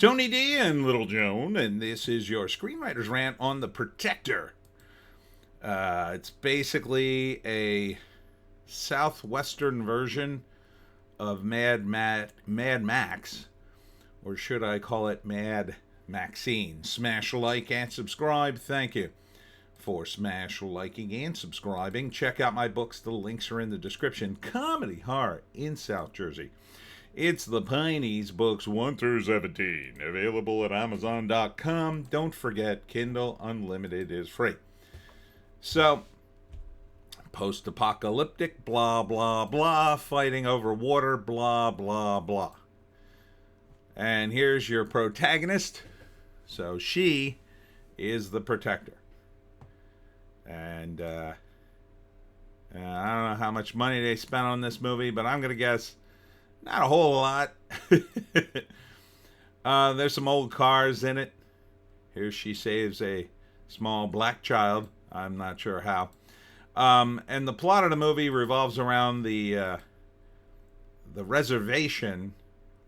Tony D and Little Joan, and this is your Screenwriter's Rant on The Protector. It's basically a southwestern version of Mad Max, or should I call it Mad Maxine. Smash like and subscribe. Thank you for smash liking and subscribing. Check out my books. The links are in the description. Comedy Horror in South Jersey. It's the Pineys, books 1 through 17, available at Amazon.com. Don't forget, Kindle Unlimited is free. So, post-apocalyptic, blah, blah, blah, fighting over water, blah, blah, blah. And here's your protagonist. So, she is the protector. And, I don't know how much money they spent on this movie, but I'm going to guess not a whole lot. There's some old cars in it. Here she saves a small black child. I'm not sure how. And the plot of the movie revolves around the reservation.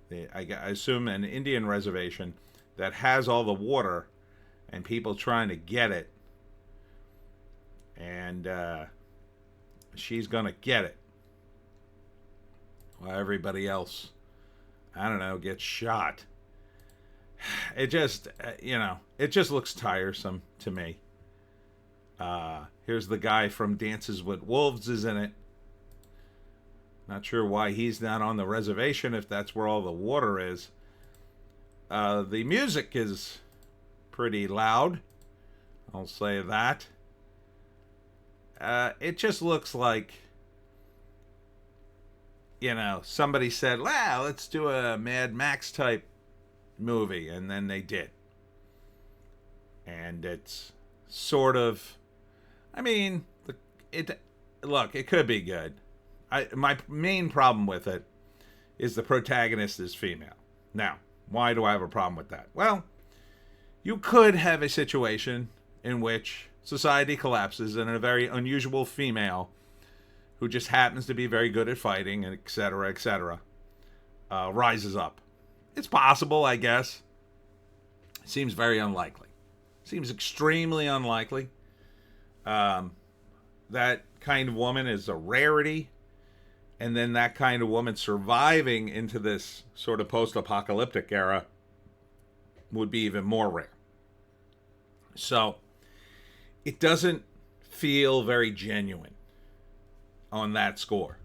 I assume an Indian reservation that has all the water and people trying to get it. And she's going to get it. While everybody else, I don't know, gets shot. It just, it just looks tiresome to me. Here's the guy from Dances with Wolves is in it. Not sure why he's not on the reservation if that's where all the water is. The music is pretty loud. I'll say that. It just looks like, somebody said, well, let's do a Mad Max type movie. And then they did. And it's sort of, it could be good. My main problem with it is the protagonist is female. Now, why do I have a problem with that? Well, you could have a situation in which society collapses and a very unusual female who just happens to be very good at fighting, and etc., rises up. It's possible, I guess. Seems very unlikely. Seems extremely unlikely. That kind of woman is a rarity. And then that kind of woman surviving into this sort of post-apocalyptic era would be even more rare. So, it doesn't feel very genuine on that score.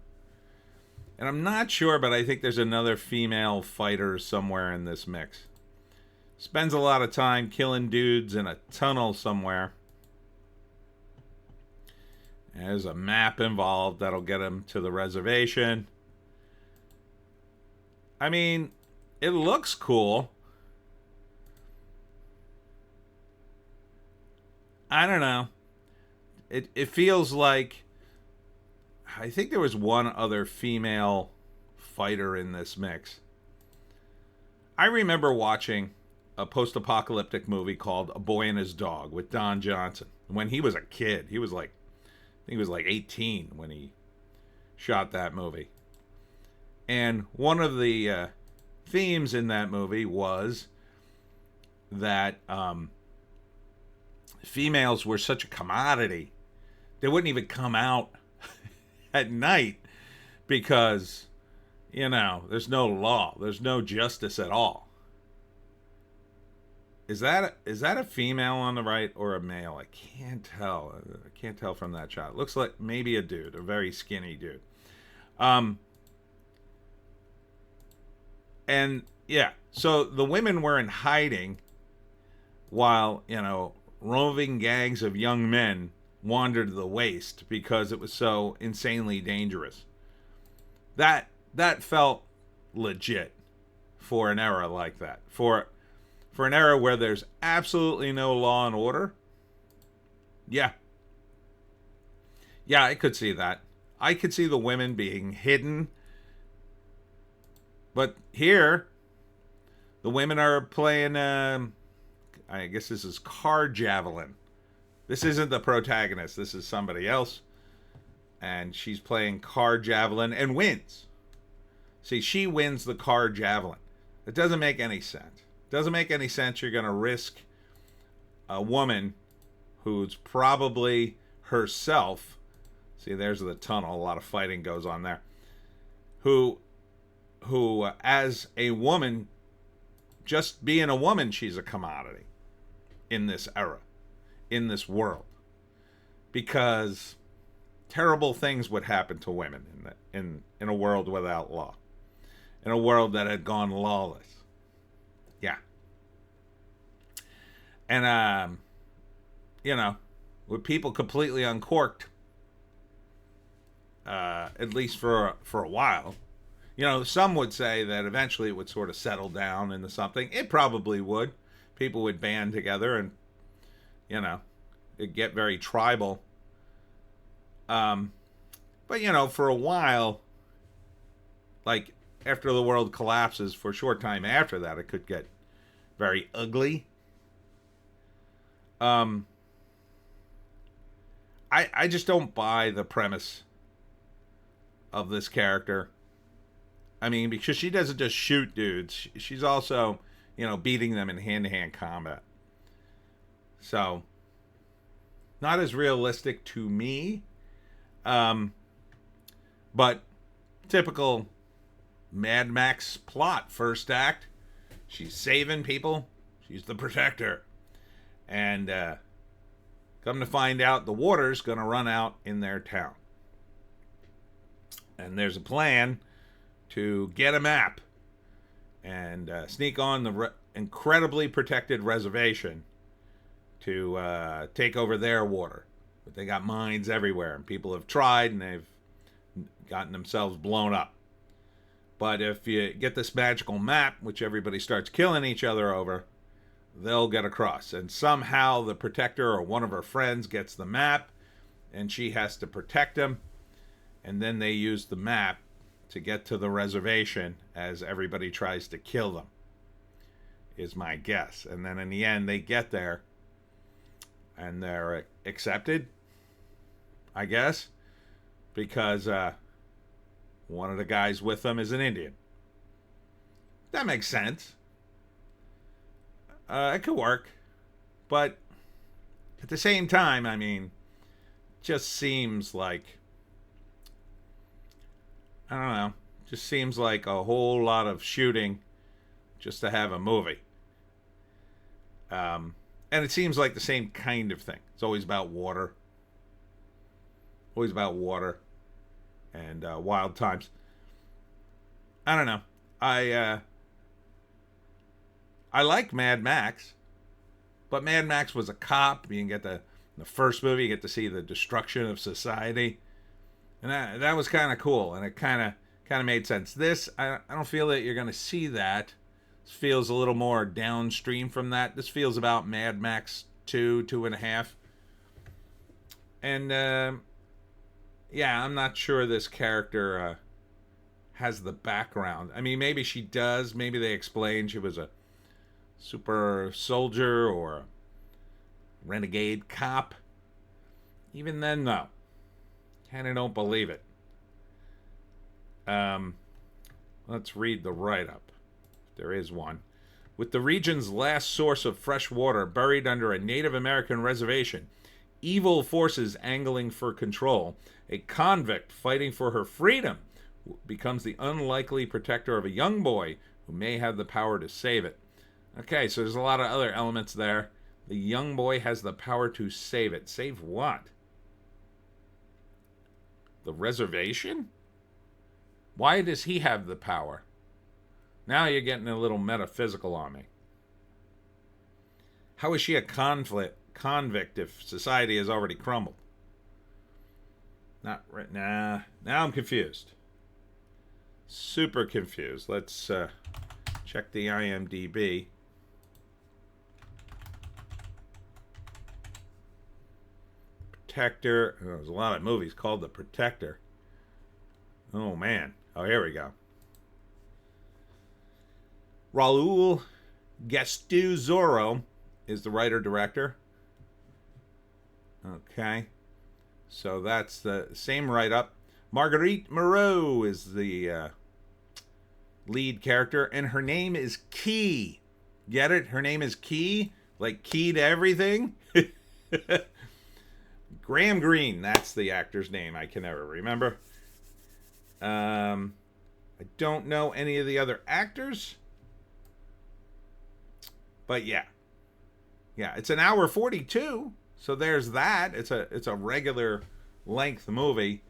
And I'm not sure, but I think there's another female fighter somewhere in this mix. Spends a lot of time killing dudes in a tunnel somewhere. There's a map involved that'll get him to the reservation. It looks cool. I don't know. It feels like, I think there was one other female fighter in this mix. I remember watching a post-apocalyptic movie called A Boy and His Dog with Don Johnson. When he was a kid, he was like 18 when he shot that movie. And one of the themes in that movie was that females were such a commodity. They wouldn't even come out at night because, there's no law. There's no justice at all. Is that a female on the right or a male? I can't tell. I can't tell from that shot. It looks like maybe a dude, a very skinny dude. And yeah, so the women were in hiding while, roving gangs of young men wandered the waste because it was so insanely dangerous. That felt legit for an era like that. For an era where there's absolutely no law and order. Yeah. Yeah, I could see that. I could see the women being hidden. But here, the women are playing, I guess this is car javelin. This isn't the protagonist. This is somebody else. And she's playing car javelin and wins. See, she wins the car javelin. It doesn't make any sense. Doesn't make any sense. You're going to risk a woman who's probably herself. See, there's the tunnel. A lot of fighting goes on there. Who as a woman, just being a woman, she's a commodity in this era, in this world, because terrible things would happen to women in a world without law, in a world that had gone lawless. Yeah. And with people completely uncorked, at least for a while. Some would say that eventually it would sort of settle down into something. It probably would. People would band together and, it'd get very tribal. But, for a while, like after the world collapses, for a short time after that, it could get very ugly. I just don't buy the premise of this character. I mean, because she doesn't just shoot dudes. She's also, beating them in hand-to-hand combat. So, not as realistic to me. But typical Mad Max plot. First act, she's saving people. She's the protector. And come to find out, the water's going to run out in their town. And there's a plan to get a map and sneak on the incredibly protected reservation to take over their water. But they got mines everywhere, and people have tried, and they've gotten themselves blown up. But if you get this magical map, which everybody starts killing each other over, they'll get across. And somehow the protector or one of her friends gets the map, and she has to protect him. And then they use the map to get to the reservation as everybody tries to kill them, is my guess. And then in the end, they get there, and they're accepted, I guess, because one of the guys with them is an Indian. That makes sense. It could work. But at the same time, I mean, just seems like, I don't know, just seems like a whole lot of shooting just to have a movie. And it seems like the same kind of thing. It's always about water. Always about water and wild times. I don't know. I like Mad Max, but Mad Max was a cop. You can get the first movie, you get to see the destruction of society, and that was kind of cool, and it kind of made sense. This, I don't feel that you're going to see that. This feels a little more downstream from that. This feels about Mad Max 2.5, and yeah, I'm not sure this character has the background. I mean, maybe she does. Maybe they explain she was a super soldier or a renegade cop. Even then, no. Kind of don't believe it. Let's read the write-up. There is one. With the region's last source of fresh water buried under a Native American reservation, evil forces angling for control, a convict fighting for her freedom becomes the unlikely protector of a young boy who may have the power to save it. Okay, so there's a lot of other elements there. The young boy has the power to save it. Save what? The reservation? Why does he have the power? Now you're getting a little metaphysical on me. How is she a convict if society has already crumbled? Not right now. Now I'm confused. Super confused. Let's check the IMDb. Protector. Oh, there's a lot of movies called The Protector. Oh, man. Oh, here we go. Raul Gastuzoro is the writer-director. Okay. So that's the same write-up. Marguerite Moreau is the lead character, and her name is Key. Get it? Her name is Key, like key to everything. Graham Greene, that's the actor's name. I can never remember. I don't know any of the other actors. But yeah. Yeah, it's an hour 42. So there's that. It's a regular length movie.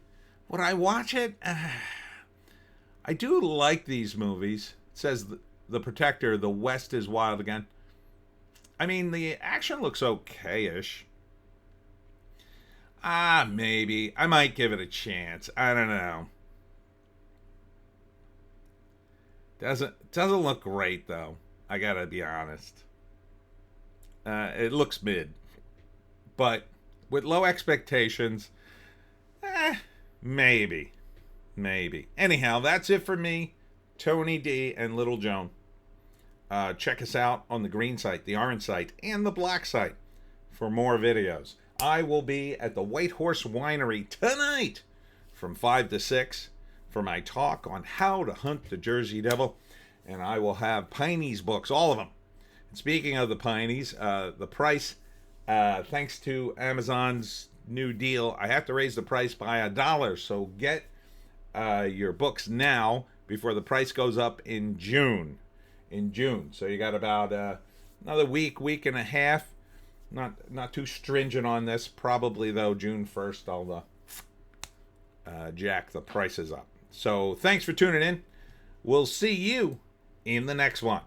Would I watch it? I do like these movies. It says the Protector, The West is Wild Again. I mean, the action looks okay-ish. Maybe. I might give it a chance. I don't know. Doesn't look great though. I gotta be honest. It looks mid, but with low expectations, maybe. Anyhow, that's it for me, Tony D and Little Joan. Check us out on the green site, the orange site, and the black site for more videos. I will be at the White Horse Winery tonight from 5 to 6 for my talk on how to hunt the Jersey Devil. And I will have Pineys books, all of them. And speaking of the Pineys, the price, thanks to Amazon's new deal, I have to raise the price by $1. So get your books now before the price goes up in June. So you got about another week and a half. Not too stringent on this. Probably though June 1st I'll jack the prices up. So thanks for tuning in. We'll see you in the next one.